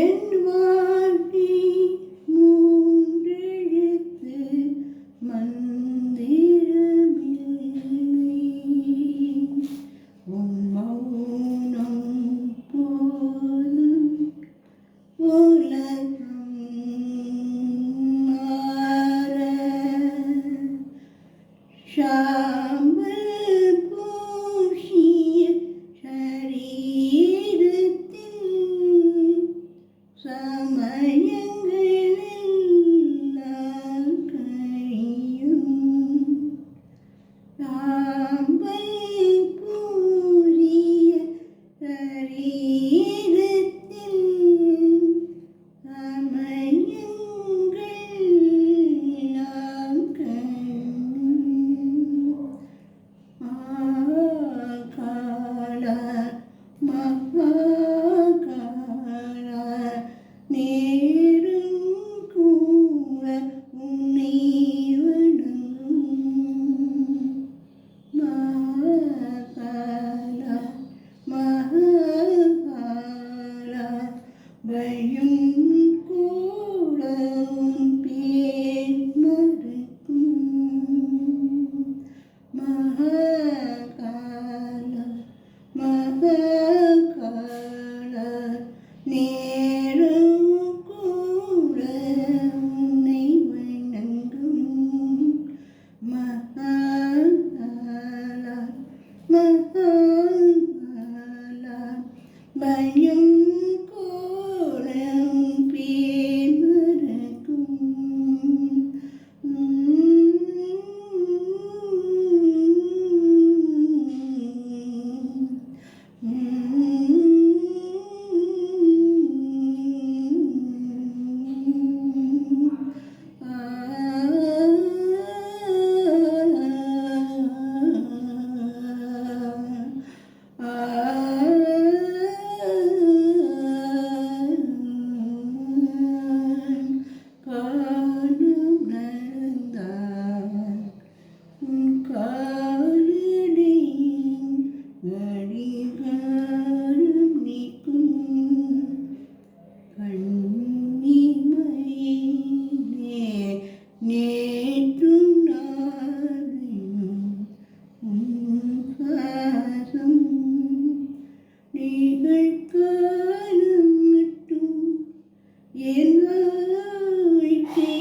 என் வாழ்க்கை மூன்றெழுத்து மந்திரமில்லை. உன் மௌனம் போதும் உலகம் மாற. சாம்பல் பூசிய சரீரத்தில் சமயங்களெல்லாம் கழியும். சாம்பல் பூசிய சரீரத்தில் சமயங்களெல்லாம் கழியும். மகாகால மகாகால நேரும் கூட உன்னை வணங்கும். மகாகால மகாகால பயம் கூட உன் பேர் மறக்கும். மகாகால மகாகால நேரம் கூட உன்னை வணங்கும். மகாகால மகாகால பயம் கூட உன் பேர் மறக்கும். காலம் நடந்தால் உன் காலடி கடிகாரம் நீக்கும். கண்ணிமையிலே நேற்றும் நாளையும் உன் பாசம். நிகழ்காலம் மட்டும் என் வாழ்க்கை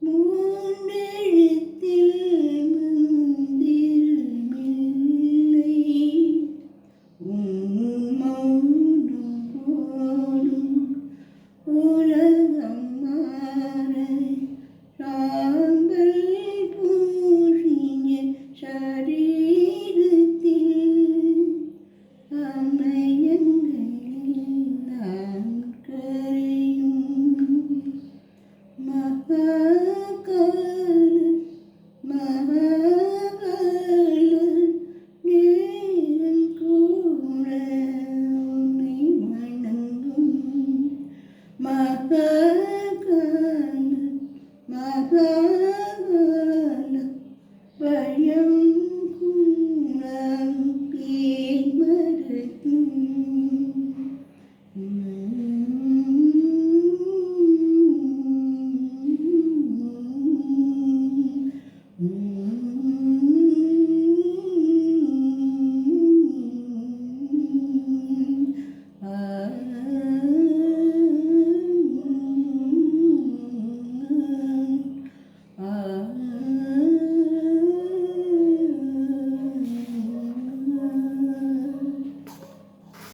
மூன்றெழுத்தில் மந்திரமில்லை. உன் மௌனம் போடும் உலகம் மாற. சாம்பல் பூசிய சரீரத்தில் சமயங்களெல்லாம் கரையும். மகாகால மகாகால நேரம் கூட உன்னை வணங்கும். மகாகால மகாகால